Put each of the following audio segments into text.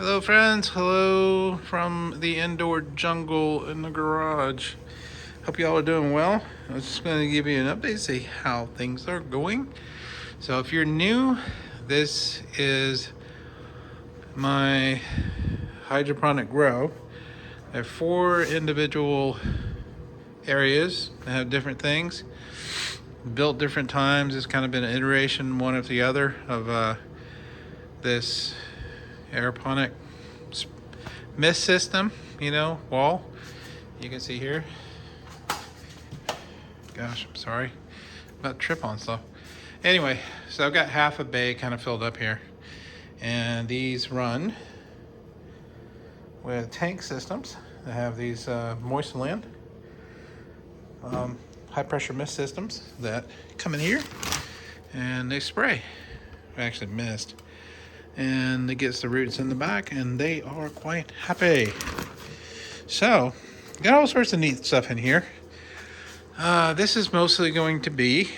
Hello, friends. Hello from the indoor jungle in the garage. Hope y'all are doing well. I was just going to give you an update, see how things are going. So, if you're new, this is my hydroponic grow. I have 4 individual areas that have different things, built different times. It's kind of been an iteration, one of the other, of this aeroponic mist system, wall. You can see here. Gosh, I'm sorry about trip on stuff. Anyway, so I've got half a bay kind of filled up here, and these run with tank systems. I have these Moistenland high pressure mist systems that come in here and they spray. Actually mist, and it gets the roots in the back, and they are quite happy. So, got all sorts of neat stuff in here. This is mostly going to be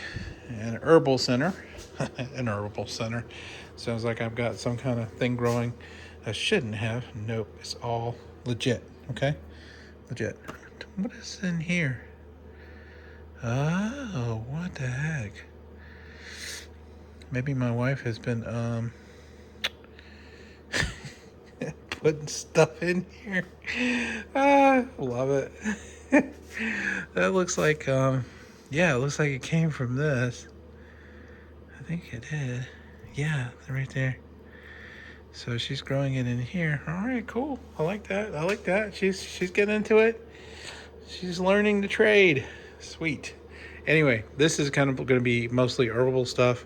an herbal center. An herbal center. Sounds like I've got some kind of thing growing I shouldn't have. Nope, it's all legit. Okay? Legit. What is in here? Oh, what the heck? Maybe my wife has been putting stuff in here. Love it. That looks like it looks like it came from this. I think it did. Yeah, right there. So she's growing it in here. All right, cool. I like that. She's getting into it. She's learning the trade. Sweet. Anyway, this is kind of going to be mostly herbal stuff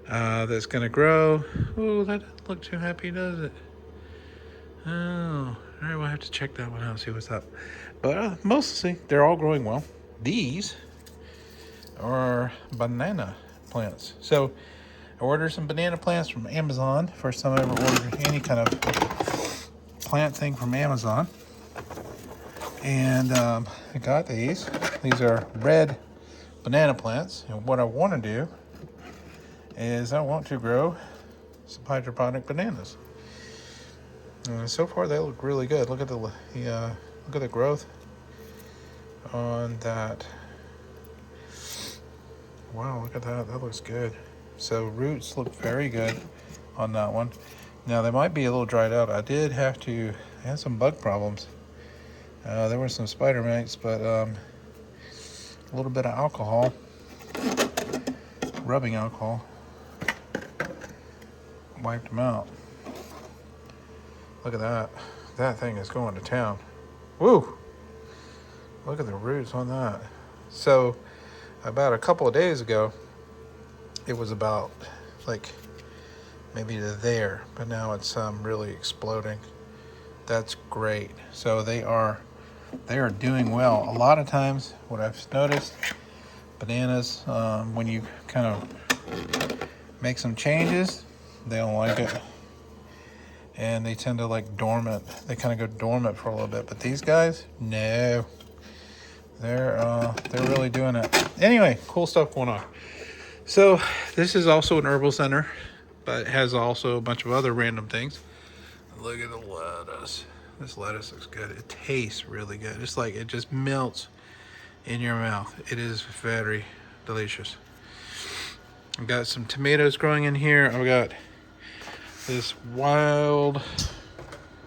that's going to grow. Oh, that doesn't look too happy, does it? Oh, all right. We'll have to check that one out, see what's up. But mostly, they're all growing well. These are banana plants. So I ordered some banana plants from Amazon. First time I ever ordered any kind of plant thing from Amazon. And I got these. These are red banana plants. And what I want to do is I want to grow some hydroponic bananas. So far, they look really good. Look at the growth on that. Wow, look at that. That looks good. So roots look very good on that one. Now, they might be a little dried out. I had some bug problems. There were some spider mites, but a little bit of alcohol, rubbing alcohol, wiped them out. Look at that. That thing is going to town. Woo! Look at the roots on that. So, about a couple of days ago, it was about like maybe to there, but now it's really exploding. That's great. So they are doing well. A lot of times, what I've noticed, bananas, when you kind of make some changes, they don't like it, and they tend to like dormant. They kind of go dormant for a little bit. But these guys, no, they're really doing it. Anyway, cool stuff going on. So this is also an herbal center, but it has also a bunch of other random things. Look at the lettuce. This lettuce looks good. It tastes really good. It's like it just melts in your mouth. It is very delicious. I've got some tomatoes growing in here. I've got this wild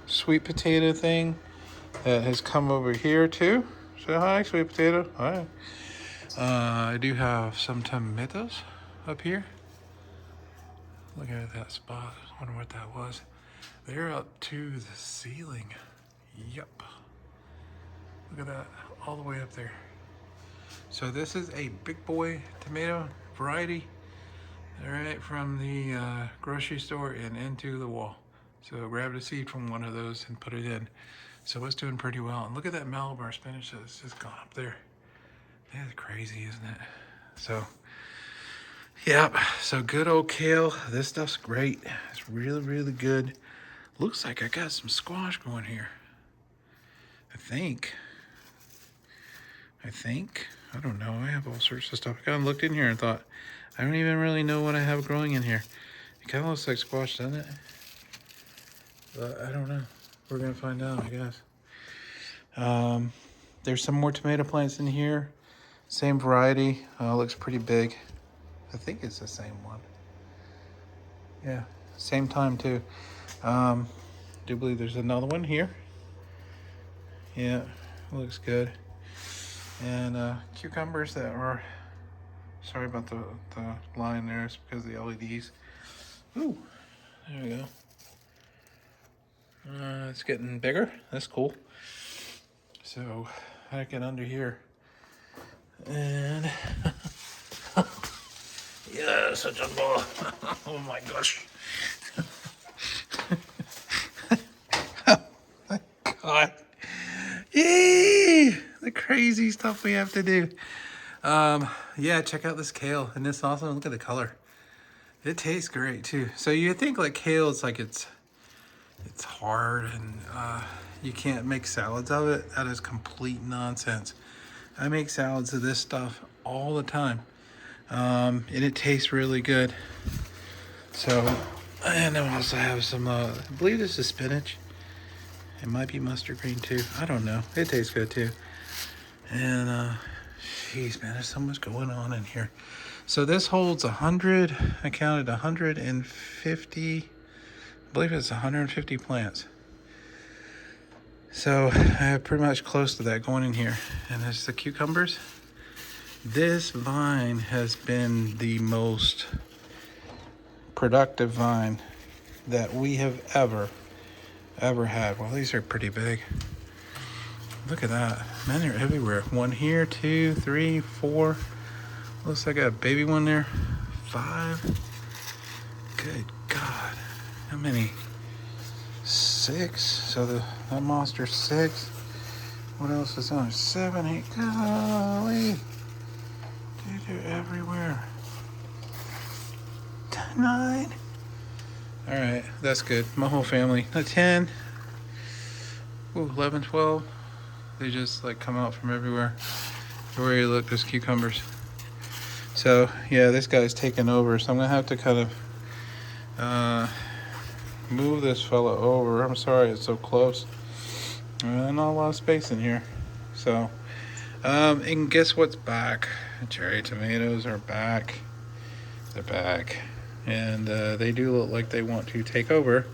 sweet potato thing that has come over here too. Say hi, sweet potato. Hi. I do have some tomatoes up here. Look at that spot. I wonder what that was. They're up to the ceiling. Yep. Look at that, all the way up there. So this is a big boy tomato variety, right from the grocery store and into the wall. So I grabbed a seed from one of those and put it in. So it's doing pretty well. And look at that Malabar spinach that's just gone up there. That's crazy, isn't it? So, yep. So good old kale. This stuff's great. It's really, really good. Looks like I got some squash going here. I think. I don't know. I have all sorts of stuff. I kind of looked in here and thought, I don't even really know what I have growing in here. It kind of looks like squash, doesn't it? But I don't know. We're gonna find out, I guess. There's some more tomato plants in here. Same variety. Looks pretty big. I think it's the same one. Yeah, same time too. Do believe there's another one here. Yeah, looks good. And cucumbers that are, sorry about the line there, it's because of the LEDs. Ooh, there we go. It's getting bigger. That's cool. So I get under here. And yeah, such a ball. Oh my gosh. Oh my God. Yay! The crazy stuff we have to do. Yeah, check out this kale. And this also, look at the color. It tastes great too. So you think like kale, it's like it's hard and you can't make salads of it. That is complete nonsense. I make salads of this stuff all the time. And it tastes really good. So, and I also have some, I believe this is spinach. It might be mustard green too. I don't know. It tastes good too. And, jeez, man, there's so much going on in here. So this holds 100, I counted 150, I believe it's 150 plants. So I have pretty much close to that going in here. And there's the cucumbers. This vine has been the most productive vine that we have ever had. Well, these are pretty big. Look at that. Man, they're everywhere. One here, 2, 3, 4. Looks like I got a baby one there. 5. Good God. How many? 6. So that monster 6. What else is on? 7, 8. Golly. Dude, they're everywhere. 9. All right, that's good. My whole family. 10. Ooh, 11, 12. They just like come out from everywhere. Everywhere you look, there's cucumbers. So yeah, this guy's taking over. So I'm gonna have to kind of move this fella over. I'm sorry, it's so close. Not a lot of space in here. So, and guess what's back? Cherry tomatoes are back. They're back. And they do look like they want to take over.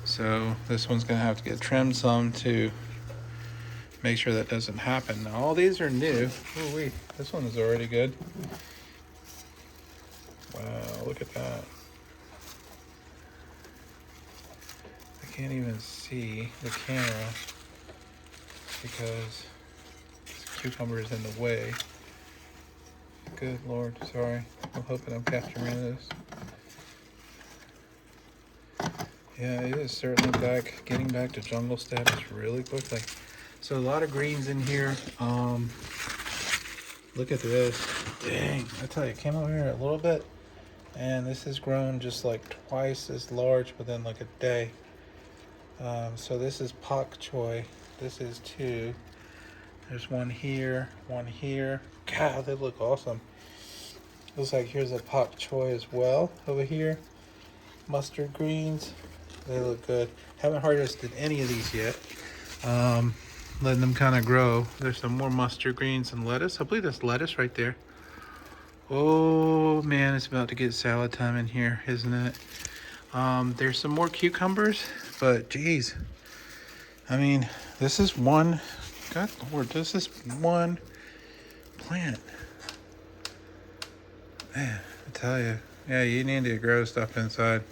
So this one's gonna have to get trimmed some to make sure that doesn't happen. Now all these are new. Oh wait, this one is already good. Wow, look at that. I can't even see the camera because this cucumber is in the way. Good Lord, sorry. I'm hoping I'm capturing this. Yeah, it is certainly getting back to jungle status really quickly. So a lot of greens in here. Look at this. Dang, I tell you, it came over here a little bit, and this has grown just like twice as large within like a day. So this is pak choi. This is 2. There's one here, one here. God, they look awesome. Looks like here's a pak choi as well over here. Mustard greens. They look good. Haven't harvested any of these yet. Letting them kind of grow. There's some more mustard greens and lettuce. I believe that's lettuce right there. Oh man, it's about to get salad time in here, isn't it? There's some more cucumbers, but geez. I mean, this is one, God Lord, this is one plant. Man, I tell you, yeah, you need to grow stuff inside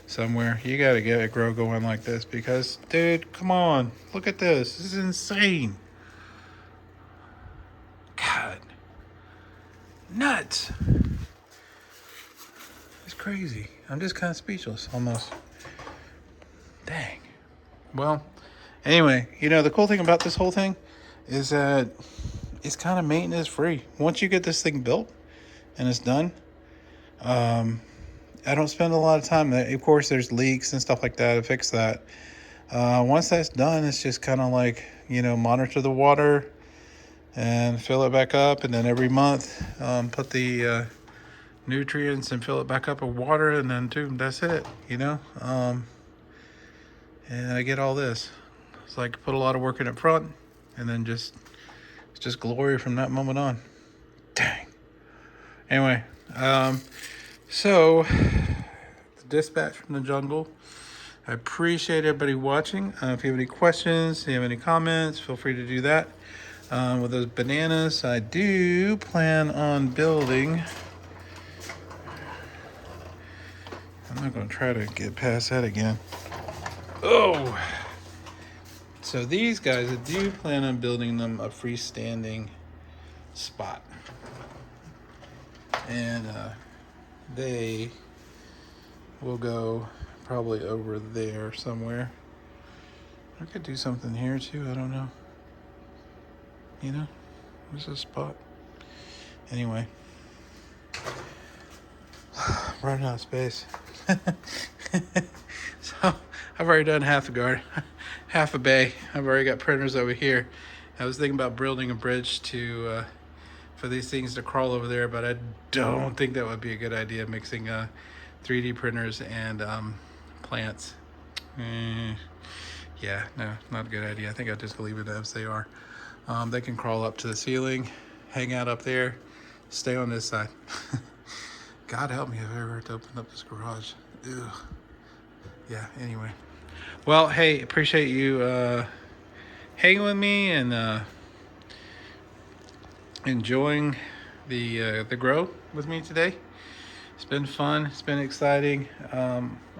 somewhere. You got to get a grow going like this because, dude, come on, look at this. This is insane. God, nuts. It's crazy. I'm just kind of speechless almost. Dang. Well, anyway, the cool thing about this whole thing is that it's kind of maintenance free. Once you get this thing built and it's done, I don't spend a lot of time there. Of course, there's leaks and stuff like that to fix that. Once that's done, it's just kind of like, monitor the water and fill it back up. And then every month, put the nutrients and fill it back up with water. And then, dude, that's it, and I get all this. It's like put a lot of work in up front, and then it's just glory from that moment on. Dang. Anyway, so the dispatch from the jungle. I appreciate everybody watching. If you have any questions, if you have any comments, feel free to do that. With those bananas, I do plan on building. I'm not going to try to get past that again. Oh! So these guys, I do plan on building them a freestanding spot. And they will go probably over there somewhere. I could do something here too, I don't know. You know, where's this spot? Anyway, running out of space. So I've already done half the garden, half a bay. I've already got printers over here. I was thinking about building a bridge to for these things to crawl over there, but I don't think that would be a good idea, mixing 3D printers and plants. Yeah, no, not a good idea. I think I'll just leave it as they are. They can crawl up to the ceiling, hang out up there, stay on this side. God help me if I ever have to open up this garage. Ew. Yeah, anyway. Well, hey, appreciate you hanging with me and enjoying the grow with me today. It's been fun. It's been exciting.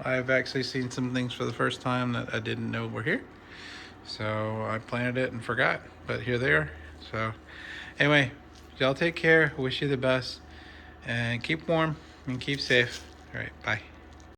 I've actually seen some things for the first time that I didn't know were here. So I planted it and forgot, but here they are. So anyway, y'all take care. Wish you the best and keep warm and keep safe. All right, bye.